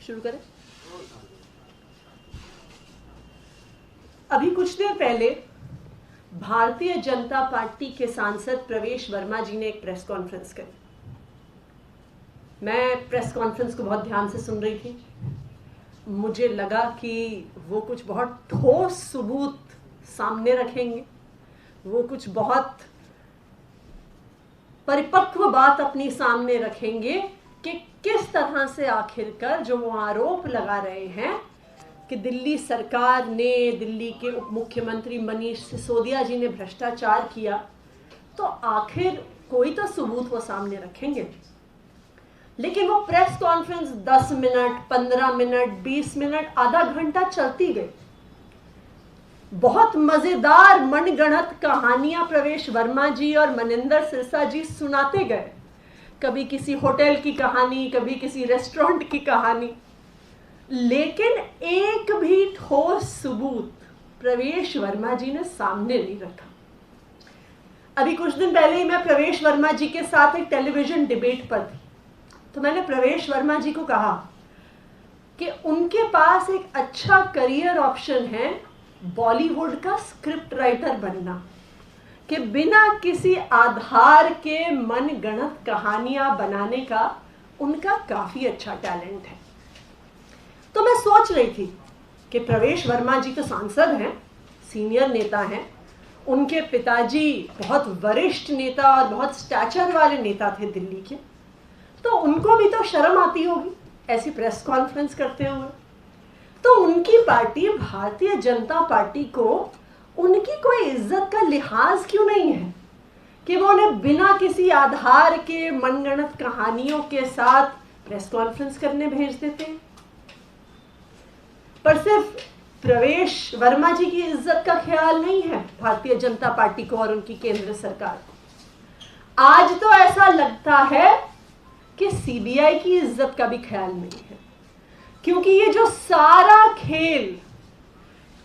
शुरू करें। अभी कुछ देर पहले भारतीय जनता पार्टी के सांसद प्रवेश वर्मा जी ने एक प्रेस कॉन्फ्रेंस करी। मैं प्रेस कॉन्फ्रेंस को बहुत ध्यान से सुन रही थी। मुझे लगा कि वो कुछ बहुत ठोस सबूत सामने रखेंगे, वो कुछ बहुत परिपक्व बात अपनी सामने रखेंगे कि किस तरह से आखिरकार जो वो आरोप लगा रहे हैं कि दिल्ली सरकार ने, दिल्ली के उप मुख्यमंत्री मनीष सिसोदिया जी ने भ्रष्टाचार किया, तो आखिर कोई तो सबूत वो सामने रखेंगे। लेकिन वो press conference 10 minute, 15 minute, 20 minute, आधा घंटा चलती गई। बहुत मजेदार मनगढ़ंत कहानियां प्रवेश वर्मा जी और मनिंदर सिरसा जी सुनाते गए। कभी किसी होटल की कहानी, कभी किसी रेस्टोरेंट की कहानी, लेकिन एक भी ठोस सबूत प्रवेश वर्मा जी ने सामने नहीं रखा। अभी कुछ दिन पहले ही मैं प्रवेश वर्मा जी के साथ एक टेलीविजन डिबेट पर थी, तो मैंने प्रवेश वर्मा जी को कहा कि उनके पास एक अच्छा करियर ऑप्शन है बॉलीवुड का स्क्रिप्ट राइटर बनना, कि बिना किसी आधार के मनगढ़ंत कहानियां बनाने का उनका काफी अच्छा टैलेंट है। तो मैं सोच रही थी कि प्रवेश वर्मा जी तो सांसद हैं, सीनियर नेता हैं, उनके पिताजी बहुत वरिष्ठ नेता और बहुत स्टैचर वाले नेता थे दिल्ली के, तो उनको भी तो शर्म आती होगी ऐसी प्रेस कॉन्फ्रेंस करते हुए। तो उनकी पार्टी भारतीय जनता पार्टी को उनकी कोई इज्जत का लिहाज क्यों नहीं है कि वो उन्हें बिना किसी आधार के मनगढ़ंत कहानियों के साथ प्रेस कॉन्फ्रेंस करने भेज देते हैं। पर सिर्फ प्रवेश वर्मा जी की इज्जत का ख्याल नहीं है भारतीय जनता पार्टी को और उनकी केंद्र सरकार को। आज तो ऐसा लगता है कि सीबीआई की इज्जत का भी ख्याल नहीं है, क्योंकि ये जो सारा खेल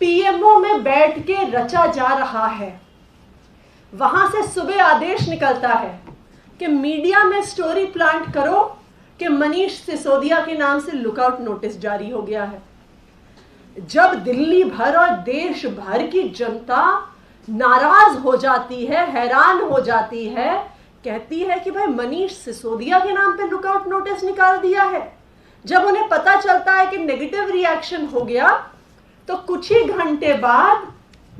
पीएमओ में बैठ के रचा जा रहा है, वहां से सुबह आदेश निकलता है कि मीडिया में स्टोरी प्लांट करो कि मनीष सिसोदिया के नाम से लुकआउट नोटिस जारी हो गया है। जब दिल्ली भर और देश भर की जनता नाराज हो जाती है, हैरान हो जाती है, कहती है कि भाई मनीष सिसोदिया के नाम पे लुकआउट नोटिस निकाल दिया है, जब उन्हें पता चलता है कि नेगेटिव रिएक्शन हो गया, तो कुछ ही घंटे बाद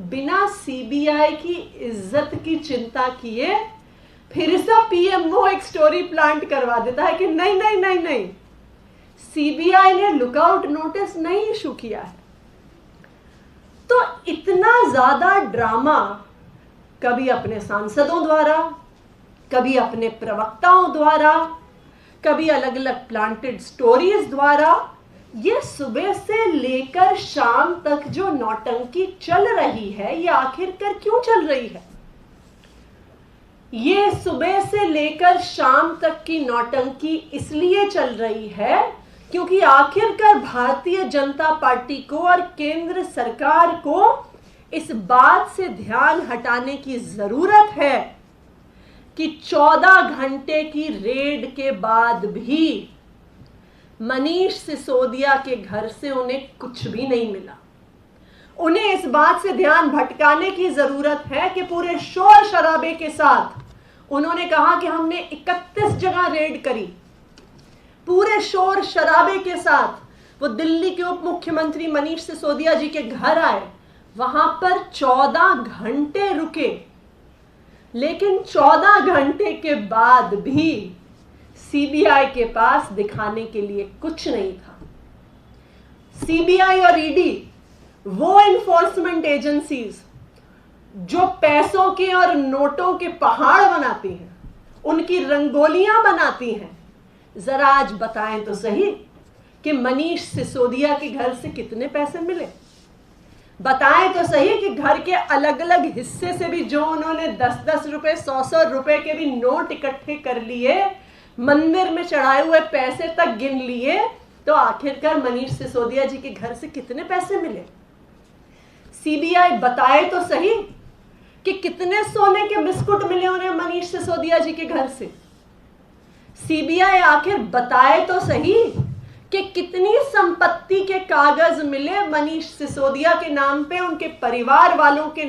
बिना सीबीआई की इज्जत की चिंता किए फिर से पीएमओ एक स्टोरी प्लांट करवा देता है कि नहीं नहीं नहीं नहीं, सीबीआई ने लुकआउट नोटिस नहीं इशू किया है। तो इतना ज्यादा ड्रामा कभी अपने सांसदों द्वारा, कभी अपने प्रवक्ताओं द्वारा, कभी अलग अलग प्लांटेड स्टोरीज द्वारा, ये सुबह से लेकर शाम तक जो नौटंकी चल रही है, ये आखिरकार क्यों चल रही है? ये सुबह से लेकर शाम तक की नौटंकी इसलिए चल रही है क्योंकि आखिरकार भारतीय जनता पार्टी को और केंद्र सरकार को इस बात से ध्यान हटाने की जरूरत है कि 14 घंटे की रेड के बाद भी मनीष सिसोदिया के घर से उन्हें कुछ भी नहीं मिला। उन्हें इस बात से ध्यान भटकाने की जरूरत है कि पूरे शोर शराबे के साथ उन्होंने कहा कि हमने 31 जगह रेड करी। पूरे शोर शराबे के साथ वो दिल्ली के उप मुख्यमंत्री मनीष सिसोदिया जी के घर आए, वहां पर 14 घंटे रुके, लेकिन 14 घंटे के बाद भी सीबीआई के पास दिखाने के लिए कुछ नहीं था। सीबीआई और ईडी वो एनफोर्समेंट एजेंसीज जो पैसों के और नोटों के पहाड़ बनाती हैं, उनकी रंगोलियां बनाती हैं, जरा आज बताएं तो सही कि मनीष सिसोदिया के घर से कितने पैसे मिले। बताएं तो सही कि घर के अलग अलग हिस्से से भी जो उन्होंने 10-10 रुपए, 100-100 रुपए के भी नोट इकट्ठे कर लिए, मंदिर में चढ़ाए हुए पैसे तक गिन लिए, तो आखिरकार मनीष सिसोदिया जी के घर से कितने पैसे मिले। सीबीआई बताए तो सही कि कितने सोने के बिस्कुट मिले उन्हें मनीष सिसोदिया जी के घर से। सीबीआई आखिर बताए तो सही कि कितनी संपत्ति के कागज मिले मनीष सिसोदिया के नाम पे, उनके परिवार वालों के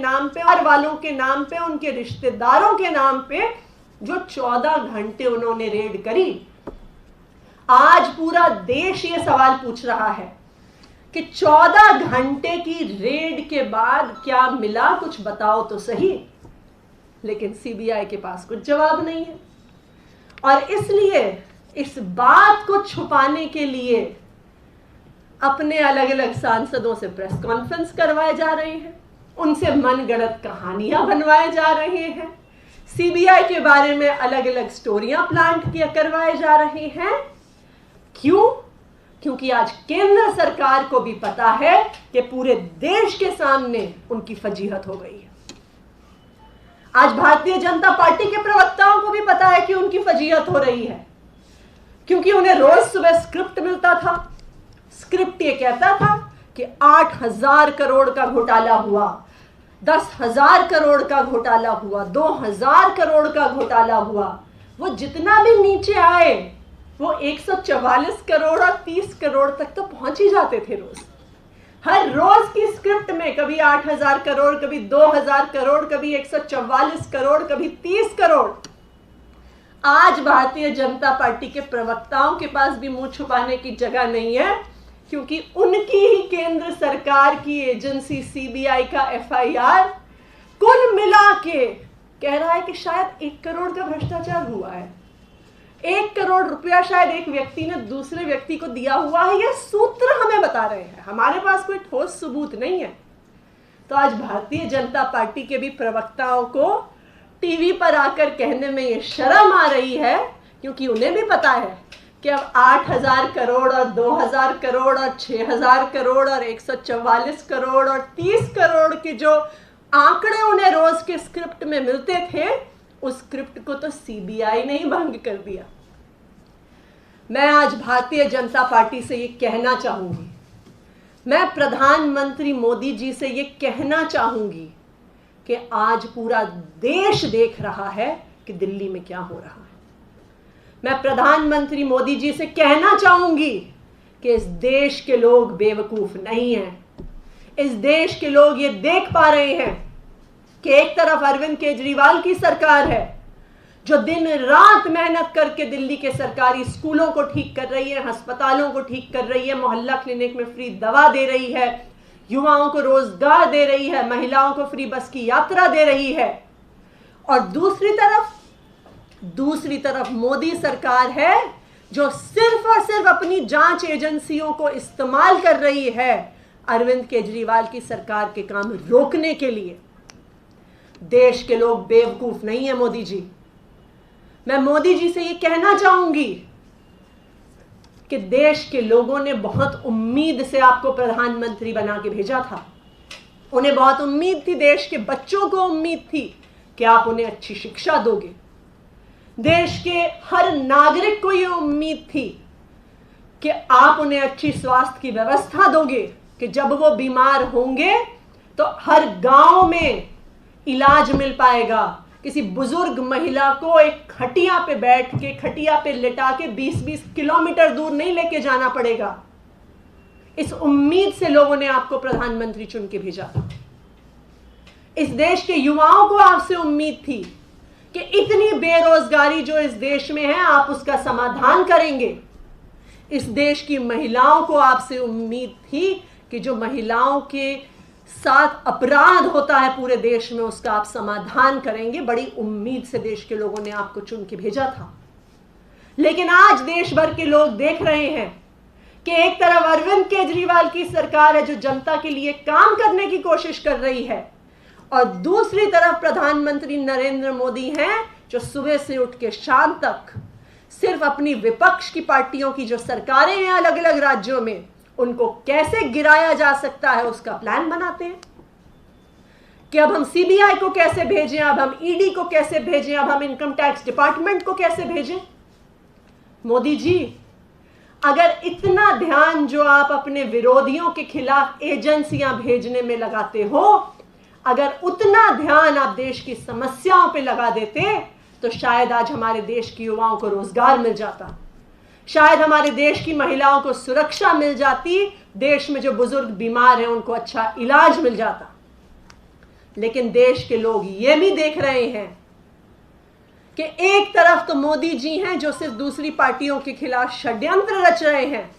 नाम पे, उनके रिश्तेदारों के नाम पे, जो 14 घंटे उन्होंने रेड करी। आज पूरा देश ये सवाल पूछ रहा है कि 14 घंटे की रेड के बाद क्या मिला, कुछ बताओ तो सही। लेकिन सीबीआई के पास कुछ जवाब नहीं है और इसलिए इस बात को छुपाने के लिए अपने अलग अलग सांसदों से प्रेस कॉन्फ्रेंस करवाए जा रहे हैं, उनसे मनगढ़ंत कहानियां बनवाए जा रहे हैं, सीबीआई के बारे में अलग अलग स्टोरियां प्लांट करवाए जा रहे हैं। क्यों? क्योंकि आज केंद्र सरकार को भी पता है कि पूरे देश के सामने उनकी फजीहत हो गई है। आज भारतीय जनता पार्टी के प्रवक्ताओं को भी पता है कि उनकी फजीहत हो रही है, क्योंकि उन्हें रोज सुबह स्क्रिप्ट मिलता था। स्क्रिप्ट ये कहता था कि 8,000 करोड़ का घोटाला हुआ, 10,000 करोड़ का घोटाला हुआ, 2,000 करोड़ का घोटाला हुआ। वो जितना भी नीचे आए वो 144 करोड़ और 30 करोड़ तक तो पहुंच ही जाते थे रोज। हर रोज की स्क्रिप्ट में कभी 8,000 करोड़, कभी 2,000 करोड़, कभी 144 करोड़, कभी 30 करोड़। आज भारतीय जनता पार्टी के प्रवक्ताओं के पास भी मुंह छुपाने की जगह नहीं है, क्योंकि उनकी ही केंद्र सरकार की एजेंसी सीबीआई का एफआईआर कुल मिला के कह रहा है कि शायद 1 करोड़ का भ्रष्टाचार हुआ है। 1 करोड़ रुपया शायद एक व्यक्ति ने दूसरे व्यक्ति को दिया हुआ है। यह सूत्र हमें बता रहे हैं, हमारे पास कोई ठोस सबूत नहीं है। तो आज भारतीय जनता पार्टी के भी प्रवक्ताओं को टीवी पर आकर कहने में ये शर्म आ रही है, क्योंकि उन्हें भी पता है कि अब 8,000 करोड़ और 2,000 करोड़ और 6,000 करोड़ और 144 करोड़ और 30 करोड़ के जो आंकड़े उन्हें रोज के स्क्रिप्ट में मिलते थे, उस स्क्रिप्ट को तो सीबीआई ने ही भंग कर दिया। मैं आज भारतीय जनता पार्टी से ये कहना चाहूंगी, मैं प्रधानमंत्री मोदी जी से ये कहना चाहूंगी कि आज पूरा देश देख रहा है कि दिल्ली में क्या हो रहा है। मैं प्रधानमंत्री मोदी जी से कहना चाहूंगी कि इस देश के लोग बेवकूफ नहीं हैं। इस देश के लोग ये देख पा रहे हैं कि एक तरफ अरविंद केजरीवाल की सरकार है जो दिन रात मेहनत करके दिल्ली के सरकारी स्कूलों को ठीक कर रही है, अस्पतालों को ठीक कर रही है, मोहल्ला क्लिनिक में फ्री दवा दे रही है, युवाओं को रोजगार दे रही है, महिलाओं को फ्री बस की यात्रा दे रही है। और दूसरी तरफ मोदी सरकार है जो सिर्फ और सिर्फ अपनी जांच एजेंसियों को इस्तेमाल कर रही है अरविंद केजरीवाल की सरकार के काम रोकने के लिए। देश के लोग बेवकूफ नहीं है मोदी जी। मैं मोदी जी से ये कहना चाहूंगी कि देश के लोगों ने बहुत उम्मीद से आपको प्रधानमंत्री बना के भेजा था। उन्हें बहुत उम्मीद थी, देश के बच्चों को उम्मीद थी कि आप उन्हें अच्छी शिक्षा दोगे। देश के हर नागरिक को यह उम्मीद थी कि आप उन्हें अच्छी स्वास्थ्य की व्यवस्था दोगे, कि जब वो बीमार होंगे तो हर गांव में इलाज मिल पाएगा। किसी बुजुर्ग महिला को एक खटिया पे बैठ के, खटिया पे लिटा के 20-20 किलोमीटर दूर नहीं लेके जाना पड़ेगा। इस उम्मीद से लोगों ने आपको प्रधानमंत्री चुन के भेजा था। इस देश के युवाओं को आपसे उम्मीद थी कि इतनी बेरोजगारी जो इस देश में है आप उसका समाधान करेंगे। इस देश की महिलाओं को आपसे उम्मीद थी कि जो महिलाओं के साथ अपराध होता है पूरे देश में उसका आप समाधान करेंगे। बड़ी उम्मीद से देश के लोगों ने आपको चुन के भेजा था। लेकिन आज देश भर के लोग देख रहे हैं कि एक तरफ अरविंद केजरीवाल की सरकार है जो जनता के लिए काम करने की कोशिश कर रही है, और दूसरी तरफ प्रधानमंत्री नरेंद्र मोदी हैं जो सुबह से उठ के शाम तक सिर्फ अपनी विपक्ष की पार्टियों की जो सरकारें हैं अलग अलग राज्यों में, उनको कैसे गिराया जा सकता है उसका प्लान बनाते हैं कि अब हम सीबीआई को कैसे भेजें, अब हम ईडी को कैसे भेजें, अब हम इनकम टैक्स डिपार्टमेंट को कैसे भेजें। मोदी जी, अगर इतना ध्यान जो आप अपने विरोधियों के खिलाफ एजेंसियां भेजने में लगाते हो, अगर उतना ध्यान आप देश की समस्याओं पे लगा देते तो शायद आज हमारे देश के युवाओं को रोजगार मिल जाता, शायद हमारे देश की महिलाओं को सुरक्षा मिल जाती, देश में जो बुजुर्ग बीमार हैं उनको अच्छा इलाज मिल जाता। लेकिन देश के लोग ये भी देख रहे हैं कि एक तरफ तो मोदी जी हैं जो सिर्फ दूसरी पार्टियों के खिलाफ षड्यंत्र रच रहे हैं,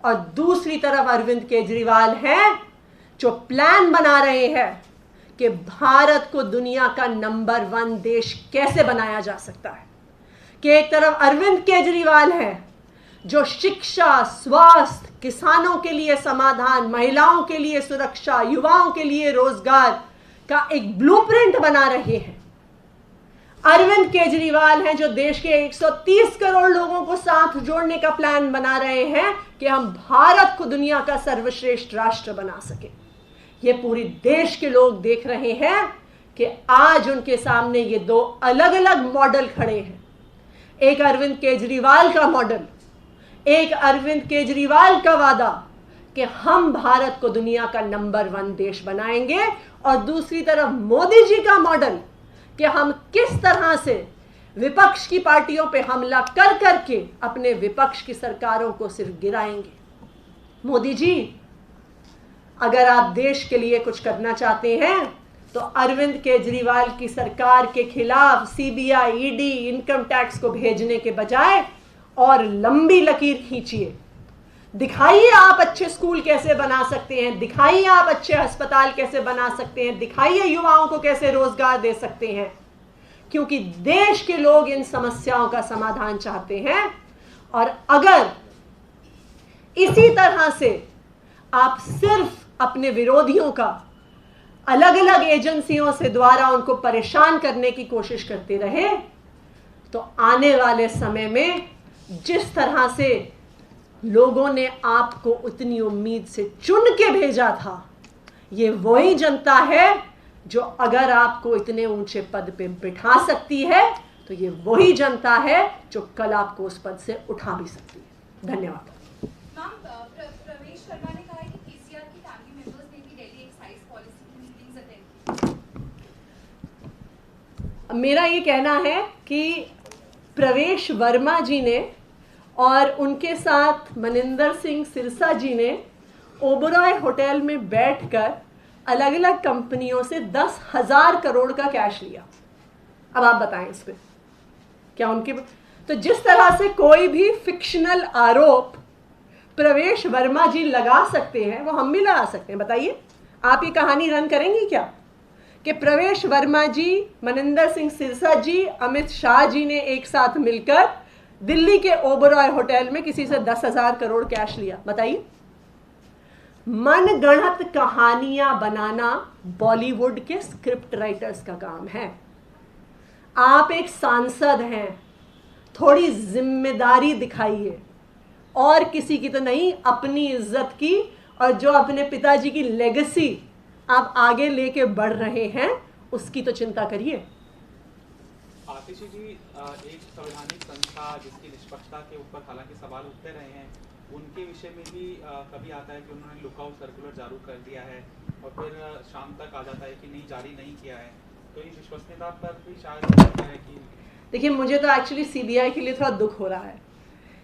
और दूसरी तरफ अरविंद केजरीवाल हैं जो प्लान बना रहे हैं कि भारत को दुनिया का नंबर 1 देश कैसे बनाया जा सकता है। कि एक तरफ अरविंद केजरीवाल है जो शिक्षा, स्वास्थ्य, किसानों के लिए समाधान, महिलाओं के लिए सुरक्षा, युवाओं के लिए रोजगार का एक ब्लूप्रिंट बना रहे हैं। अरविंद केजरीवाल हैं जो देश के 130 करोड़ लोगों को साथ जोड़ने का प्लान बना रहे हैं कि हम भारत को दुनिया का सर्वश्रेष्ठ राष्ट्र बना सके। ये पूरी देश के लोग देख रहे हैं कि आज उनके सामने ये 2 अलग अलग मॉडल खड़े हैं। एक अरविंद केजरीवाल का मॉडल, एक अरविंद केजरीवाल का वादा कि हम भारत को दुनिया का नंबर 1 देश बनाएंगे, और दूसरी तरफ मोदी जी का मॉडल कि हम किस तरह से विपक्ष की पार्टियों पे हमला कर करके अपने विपक्ष की सरकारों को सिर्फ गिराएंगे। मोदी जी, अगर आप देश के लिए कुछ करना चाहते हैं तो अरविंद केजरीवाल की सरकार के खिलाफ सीबीआई, ईडी, इनकम टैक्स को भेजने के बजाय और लंबी लकीर खींचिए। दिखाइए आप अच्छे स्कूल कैसे बना सकते हैं, दिखाइए आप अच्छे अस्पताल कैसे बना सकते हैं, दिखाइए युवाओं को कैसे रोजगार दे सकते हैं, क्योंकि देश के लोग इन समस्याओं का समाधान चाहते हैं। और अगर इसी तरह से आप सिर्फ अपने विरोधियों का अलग अलग एजेंसियों से द्वारा उनको परेशान करने की कोशिश करते रहे, तो आने वाले समय में जिस तरह से लोगों ने आपको उतनी उम्मीद से चुन के भेजा था, ये वही जनता है जो अगर आपको इतने ऊंचे पद पे बिठा सकती है, तो ये वही जनता है जो कल आपको उस पद से उठा भी सकती है। धन्यवाद। मैम, प्रवेश शर्मा ने कहा है कि केसीआर की फैमिली मेंबर्स ने भी दिल्ली एक्साइज पॉलिसी की मीटिंग्स अटेंड की। मेरा ये कहना है कि प्रवेश वर्मा जी ने और उनके साथ मनिंदर सिंह सिरसा जी ने ओबरॉय होटल में बैठकर अलग अलग कंपनियों से 10,000 करोड़ का कैश लिया। अब आप बताएं इस पे क्या उनके, तो जिस तरह से कोई भी फिक्शनल आरोप प्रवेश वर्मा जी लगा सकते हैं, वो हम भी लगा सकते हैं। बताइए, आप ये कहानी रन करेंगी क्या कि प्रवेश वर्मा जी, मनिंदर सिंह सिरसा जी, अमित शाह जी ने एक साथ मिलकर दिल्ली के ओबरॉय होटल में किसी से 10,000 करोड़ कैश लिया? बताइए। मनगढ़ंत कहानियां बनाना बॉलीवुड के स्क्रिप्ट राइटर्स का काम है। आप एक सांसद हैं, थोड़ी जिम्मेदारी दिखाइए, और किसी की तो नहीं, अपनी इज्जत की, और जो अपने पिताजी की लेगेसी आप आगे लेके बढ़ रहे हैं उसकी तो चिंता करिए। आतिशी जी, एक संवैधानिक संस्था जिसकी निष्पक्षता के ऊपर हालांकि सवाल उठते रहे हैं, उनके विषय में भी कभी आता है कि उन्होंने लुकआउट सर्कुलर जारी कर दिया है और फिर शाम तक आ जाता है कि नहीं, जारी नहीं किया है। तो ये विश्वसनीयता पर भी शायद है कि देखिए, मुझे तो एक्चुअली सीबीआई के लिए थोड़ा दुख हो रहा है।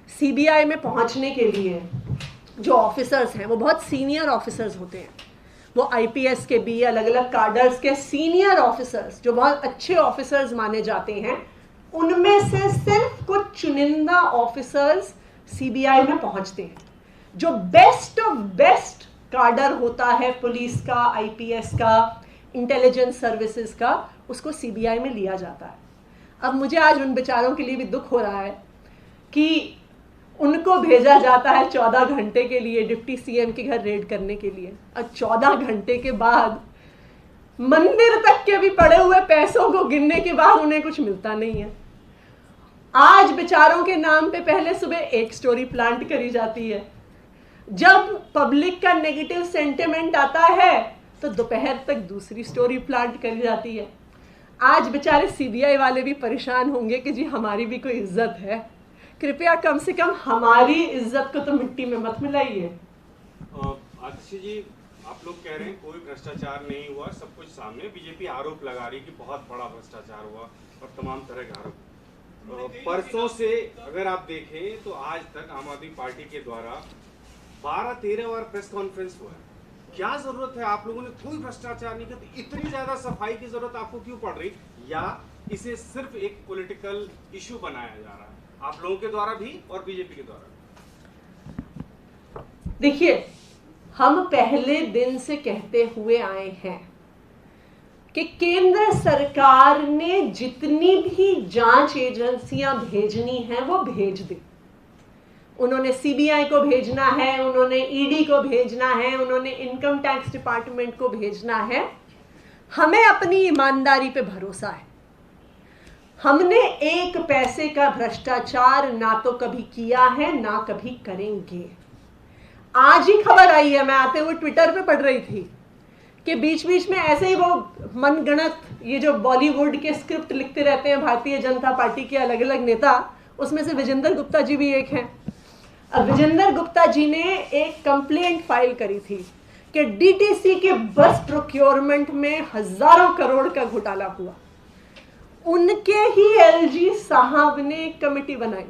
सीबीआई में पहुंचने के लिए जो ऑफिसर्स हैं वो बहुत सीनियर ऑफिसर्स होते हैं। वो आईपीएस के भी अलग अलग कार्डर्स के सीनियर ऑफिसर्स जो बहुत अच्छे ऑफिसर्स माने जाते हैं, उनमें से सिर्फ कुछ चुनिंदा ऑफिसर्स सीबीआई में पहुंचते हैं। जो बेस्ट ऑफ बेस्ट कार्डर होता है पुलिस का, आईपीएस का, इंटेलिजेंस सर्विसेज का, उसको सीबीआई में लिया जाता है। अब मुझे आज उन बेचारों के लिए भी दुख हो रहा है कि उनको भेजा जाता है 14 घंटे के लिए डिप्टी सीएम के घर रेड करने के लिए, और 14 घंटे के बाद मंदिर तक के भी पड़े हुए पैसों को गिनने के बाद उन्हें कुछ मिलता नहीं है। आज बेचारों के नाम पे पहले सुबह एक स्टोरी प्लांट करी जाती है, जब पब्लिक का नेगेटिव सेंटिमेंट आता है तो दोपहर तक दूसरी स्टोरी प्लांट करी जाती है। आज बेचारे सीबीआई वाले भी परेशान होंगे कि जी हमारी भी कोई इज्जत है, कृपया कम से कम हमारी इज्जत को तो मिट्टी में मत मिलाइए। आतिशी जी, आप लोग कह रहे हैं कोई भ्रष्टाचार नहीं हुआ, सब कुछ सामने, बीजेपी आरोप लगा रही कि बहुत बड़ा भ्रष्टाचार हुआ और तमाम तरह के आरोप। परसों से अगर आप देखें तो आज तक आम आदमी पार्टी के द्वारा 12-13 बार प्रेस कॉन्फ्रेंस हुआ है। क्या जरूरत है? आप लोगों ने कोई भ्रष्टाचार नहीं किया, इतनी ज्यादा सफाई की जरूरत आपको क्यों पड़ रही? या इसे सिर्फ एक पॉलिटिकल इशू बनाया जा रहा है आप लोगों के द्वारा भी और बीजेपी के द्वारा? देखिए, हम पहले दिन से कहते हुए आए हैं कि केंद्र सरकार ने जितनी भी जांच एजेंसियां भेजनी हैं वो भेज दी। उन्होंने सीबीआई को भेजना है, उन्होंने ईडी को भेजना है, उन्होंने इनकम टैक्स डिपार्टमेंट को भेजना है। हमें अपनी ईमानदारी पे भरोसा है। हमने एक पैसे का भ्रष्टाचार ना तो कभी किया है ना कभी करेंगे। आज ही खबर आई है, मैं आते हुए ट्विटर पे पढ़ रही थी कि बीच बीच में ऐसे ही वो मनगढ़ंत ये जो बॉलीवुड के स्क्रिप्ट लिखते रहते हैं भारतीय जनता पार्टी के अलग अलग नेता, उसमें से विजेंद्र गुप्ता जी भी एक हैं। अब विजेंद्र गुप्ता जी ने एक कंप्लेंट फाइल करी थी कि डीटीसी के बस प्रोक्योरमेंट में हजारों करोड़ का घोटाला हुआ। उनके ही एलजी साहब ने एक कमेटी बनाई,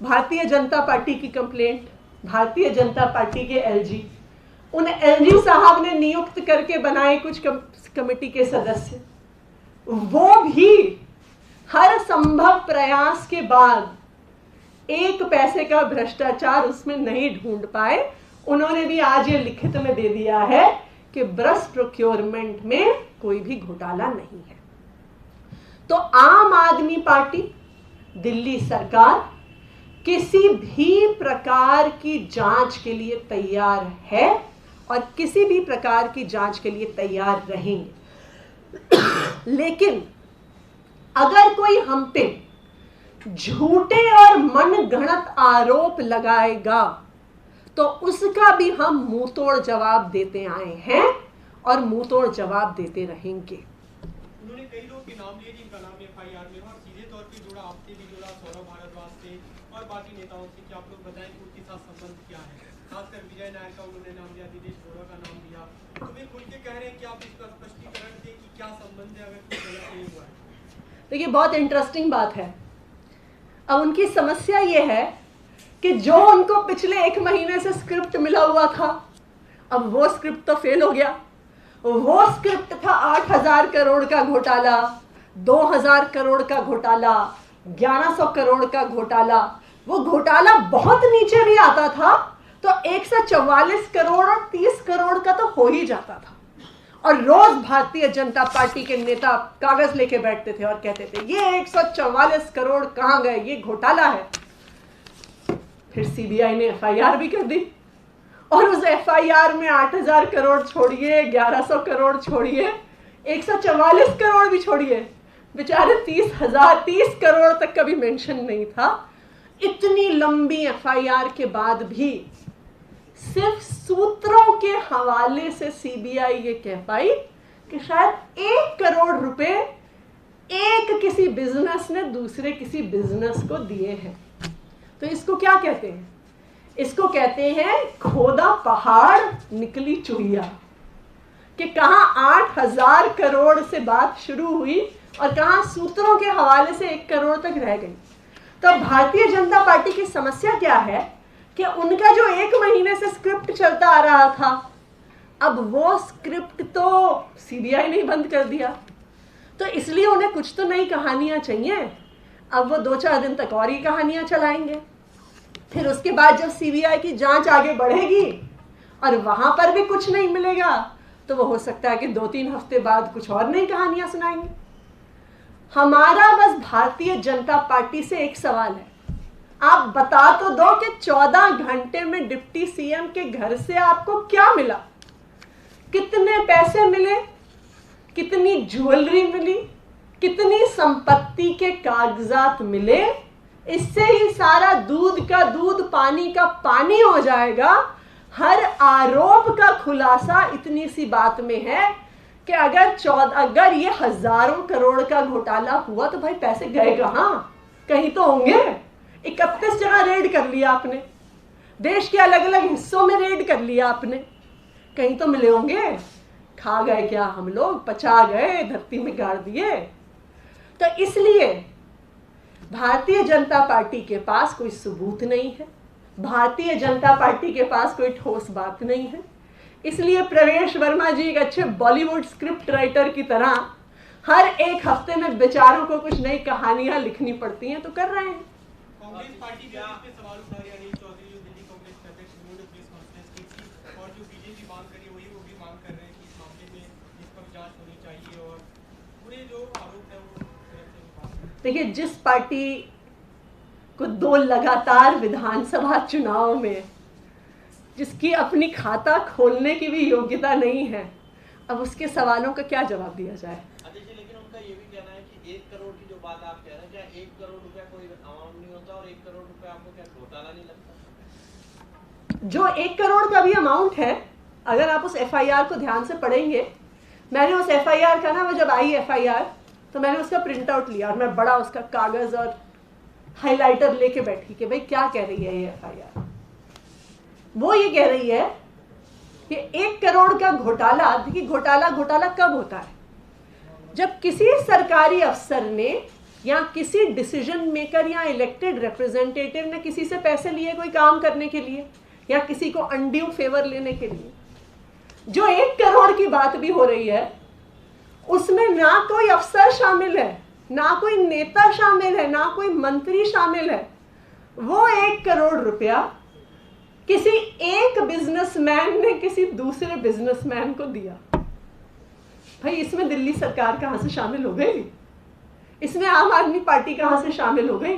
भारतीय जनता पार्टी की कंप्लेंट, भारतीय जनता पार्टी के एलजी, उन एलजी साहब ने नियुक्त करके बनाए कुछ कमेटी के सदस्य। वो भी हर संभव प्रयास के बाद एक पैसे का भ्रष्टाचार उसमें नहीं ढूंढ पाए। उन्होंने भी आज ये लिखित में दे दिया है कि बस प्रोक्योरमेंट में कोई भी घोटाला नहीं है। तो आम आदमी पार्टी, दिल्ली सरकार किसी भी प्रकार की जांच के लिए तैयार है और किसी भी प्रकार की जांच के लिए तैयार रहेंगे। लेकिन अगर कोई हम पे झूठे और मनगढ़ंत आरोप लगाएगा तो उसका भी हम मुंह तोड़ जवाब देते आए हैं और मुंह तोड़ जवाब देते रहेंगे। उन्होंने कई लोग के नाम लिए जिनका नाम एफआईआर में और सीधे तौर पे जुड़ा, आपसे भी जुड़ा, सौरभ भारद्वाज से और बाकी नेताओं से। कि आप लोग बताएं कि उनके साथ संबंध क्या है? खासकर विजय नायर का उन्होंने नाम लिया, दिनेश बोरा का नाम लिया। तो वे खुल के कह रहे हैं कि आप इसका स्पष्टीकरण दें कि क्या संबंध है, अगर कुछ गलत नहीं हुआ है। देखिए, बहुत इंटरेस्टिंग बात है। अब उनकी समस्या ये है कि जो उनको पिछले 1 महीने से स्क्रिप्ट मिला हुआ था, अब वो स्क्रिप्ट तो फेल हो गया। वो स्क्रिप्ट था 8,000 करोड़ का घोटाला, 2,000 करोड़ का घोटाला, 1100 करोड़ का घोटाला। वो घोटाला बहुत नीचे भी आता था तो 144 करोड़ और 30 करोड़ का तो हो ही जाता था। और रोज भारतीय जनता पार्टी के नेता कागज लेके बैठते थे और कहते थे ये 144 करोड़ कहां गए, ये घोटाला है। फिर सीबीआई ने एफआईआर भी कर दी और उस एफआईआर में 8,000 करोड़ छोड़िए, 1100 करोड़ छोड़िए, 144 करोड़ भी छोड़िए, बेचारे 30 करोड़ तक कभी मेंशन नहीं था। इतनी लंबी एफआईआर के बाद भी सिर्फ सूत्रों के हवाले से सीबीआई ये कह पाई कि शायद 1 करोड़ रुपए एक किसी बिजनेस ने दूसरे किसी बिजनेस को दिए हैं। तो इसको क्या कहते हैं? इसको कहते हैं खोदा पहाड़ निकली चुहिया। कि कहां 8,000 करोड़ से बात शुरू हुई और कहां सूत्रों के हवाले से 1 करोड़ तक रह गई। तो भारतीय जनता पार्टी की समस्या क्या है कि उनका जो 1 महीने से स्क्रिप्ट चलता आ रहा था, अब वो स्क्रिप्ट तो सीबीआई ने बंद कर दिया, तो इसलिए उन्हें कुछ तो नई कहानियां चाहिए। अब वो 2-4 दिन तक और ही कहानियां चलाएंगे। फिर उसके बाद जब सीबीआई की जांच आगे बढ़ेगी और वहां पर भी कुछ नहीं मिलेगा तो वो हो सकता है कि 2-3 हफ्ते बाद कुछ और नई कहानियां सुनाएंगे। हमारा बस भारतीय जनता पार्टी से एक सवाल है, आप बता तो दो कि 14 घंटे में डिप्टी सीएम के घर से आपको क्या मिला, कितने पैसे मिले, कितनी ज्वेलरी मिली, कितनी संपत्ति के कागजात मिले। इससे ही सारा दूध का दूध पानी का पानी हो जाएगा। हर आरोप का खुलासा इतनी सी बात में है कि अगर ये हजारों करोड़ का घोटाला हुआ तो भाई पैसे गए कहां? कहीं तो होंगे। 31 जगह रेड कर लिया आपने, देश के अलग अलग हिस्सों में रेड कर लिया आपने, कहीं तो मिले होंगे। खा गए क्या हम लोग? पचा गए, धरती में गाड़ दिए। तो इसलिए भारतीय जनता पार्टी के पास कोई सबूत नहीं है, भारतीय जनता पार्टी के पास कोई ठोस बात नहीं है। इसलिए प्रवेश वर्मा जी एक अच्छे बॉलीवुड स्क्रिप्ट राइटर की तरह हर एक हफ्ते में बेचारों को कुछ नई कहानियां लिखनी पड़ती हैं, तो कर रहे हैं। कांग्रेस पार्टी के पे सवाल उठा रही है अनिल चौधरी, जो दिल्ली कांग्रेस के अध्यक्ष, उन्होंने प्रेस कॉन्फ्रेंस की थी और जो बीजेपी मांग करी वही वो भी मांग कर रहे हैं कि इस मामले में निष्पक्ष जांच होनी चाहिए और पूरे जो आरोप है वो। देखिए, जिस पार्टी को 2 लगातार विधानसभा चुनाव में जिसकी अपनी खाता खोलने की भी योग्यता नहीं है, अब उसके सवालों का क्या जवाब दिया जाए। लेकिन उनका ये भी कहना है कि 1 करोड़ की जो बात आप कह रहे हैं, क्या 1 करोड़ रुपया कोई अमाउंट नहीं होता और 1 करोड़ रुपया आपको क्या घोटाला नहीं लगता? जो 1 करोड़ का भी अमाउंट है, अगर आप उस FIR को ध्यान से पढ़ेंगे, मैंने उस FIR का ना, वो जब आई FIR तो मैंने उसका प्रिंट आउट लिया और मैं बड़ा उसका कागज और हाइलाइटर लेके बैठी कि भाई क्या कह रही है ये FIR। वो ये कह रही है कि 1 करोड़ का घोटाला, देखिए घोटाला कब होता है? जब किसी सरकारी अफसर ने या किसी डिसीजन मेकर या इलेक्टेड रिप्रेजेंटेटिव ने किसी से पैसे लिए कोई काम करने के लिए या किसी को अनड्यू फेवर लेने के लिए। जो 1 करोड़ की बात भी हो रही है उसमें ना कोई अफसर शामिल है, ना कोई नेता शामिल है, ना कोई मंत्री शामिल है। वो 1 करोड़ रुपया किसी एक बिजनेसमैन ने किसी दूसरे बिजनेसमैन को दिया। भाई इसमें दिल्ली सरकार कहां से शामिल हो गई? इसमें आम आदमी पार्टी कहां से शामिल हो गई?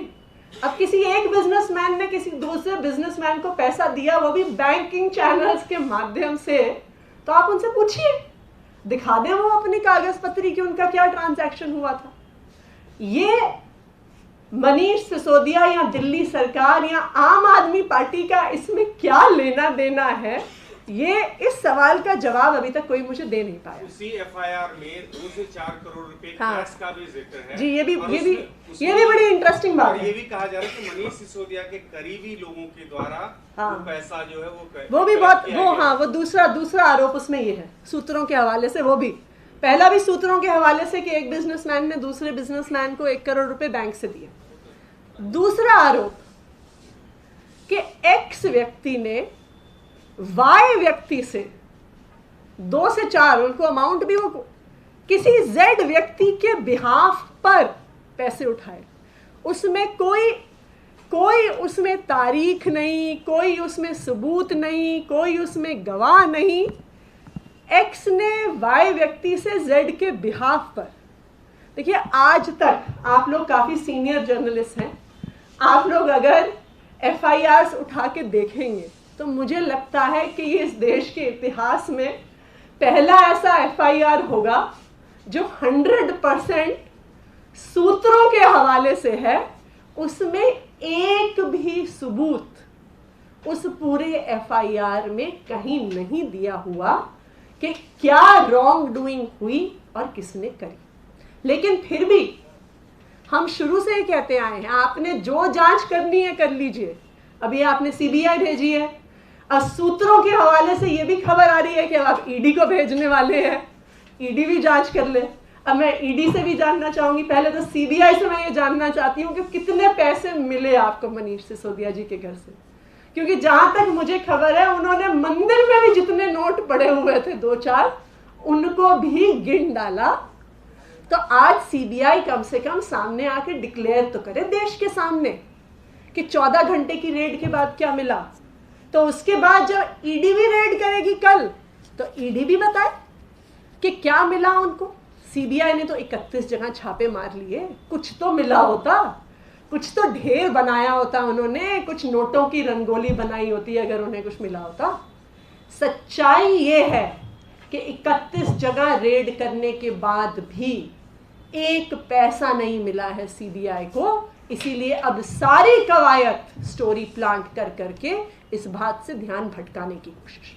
अब किसी एक बिजनेसमैन ने किसी दूसरे बिजनेसमैन को पैसा दिया, वो भी बैंकिंग चैनल्स के माध्यम से, तो आप उनसे पूछिए, दिखा दें वो अपनी कागज पत्री कि उनका क्या ट्रांजैक्शन हुआ था। ये मनीष सिसोदिया या दिल्ली सरकार या आम आदमी पार्टी का इसमें क्या लेना देना है, ये इस सवाल का जवाब अभी तक कोई मुझे दे नहीं पाया। उसी FIR में 2 से 4 करोड़ रुपए हाँ। कैश का भी जिक्र है। जी, ये भी उसमें बड़ी इंटरेस्टिंग बात और है। ये भी कहा जा रहा है कि मनीष सिसोदिया के करीबी लोगों के द्वारा हाँ। वो पैसा जो है वो भी बहुत, वो हाँ, वो दूसरा आरोप उसमें ये है सूत्रों के हवाले से। वो भी पहला भी सूत्रों के हवाले से कि एक बिजनेसमैन ने दूसरे बिजनेसमैन को 1 करोड़ रुपए बैंक से दिए। दूसरा आरोप कि X व्यक्ति ने Y व्यक्ति से 2 से 4, उनको अमाउंट भी वो किसी Z व्यक्ति के बिहाफ पर पैसे उठाए। उसमें कोई उसमें तारीख नहीं, कोई उसमें सबूत नहीं, कोई उसमें गवाह नहीं। X ने Y व्यक्ति से Z के बिहाफ पर, देखिए आज तक आप लोग काफी सीनियर जर्नलिस्ट हैं, आप लोग अगर FIRs उठा के देखेंगे तो मुझे लगता है कि ये इस देश के इतिहास में पहला ऐसा FIR होगा जो 100% सूत्रों के हवाले से है। उसमें एक भी सबूत उस पूरे FIR में कहीं नहीं दिया हुआ कि क्या रॉन्ग डूइंग हुई और किसने करी। लेकिन फिर भी हम शुरू से ही कहते आए हैं, आपने जो जांच करनी है कर लीजिए। अभी आपने CBI भेजी है, अब सूत्रों के हवाले से ये भी खबर आ रही है कि अब आप ED को भेजने वाले हैं, ED भी जांच कर ले। अब मैं ED से भी जानना चाहूंगी, पहले तो CBI से मैं ये जानना चाहती हूँ कि कितने पैसे मिले आपको मनीष सिसोदिया जी के घर से, क्योंकि जहां तक मुझे खबर है उन्होंने मंदिर में भी जितने नोट पड़े हुए थे 2-4 उनको भी गिन डाला। तो आज CBI कम से कम सामने आके डिक्लेयर तो करे देश के सामने कि 14 घंटे की रेड के बाद क्या मिला। तो उसके बाद जब ED भी रेड करेगी कल, तो ED भी बताए कि क्या मिला उनको। CBI ने तो 31 जगह छापे मार लिए, कुछ तो मिला होता, कुछ तो ढेर बनाया होता उन्होंने, कुछ नोटों की रंगोली बनाई होती अगर उन्हें कुछ मिला होता। सच्चाई ये है कि 31 जगह रेड करने के बाद भी 1 पैसा नहीं मिला है CBI को। इसीलिए अब सारी कवायद स्टोरी प्लांट कर करके इस बात से ध्यान भटकाने की कोशिश।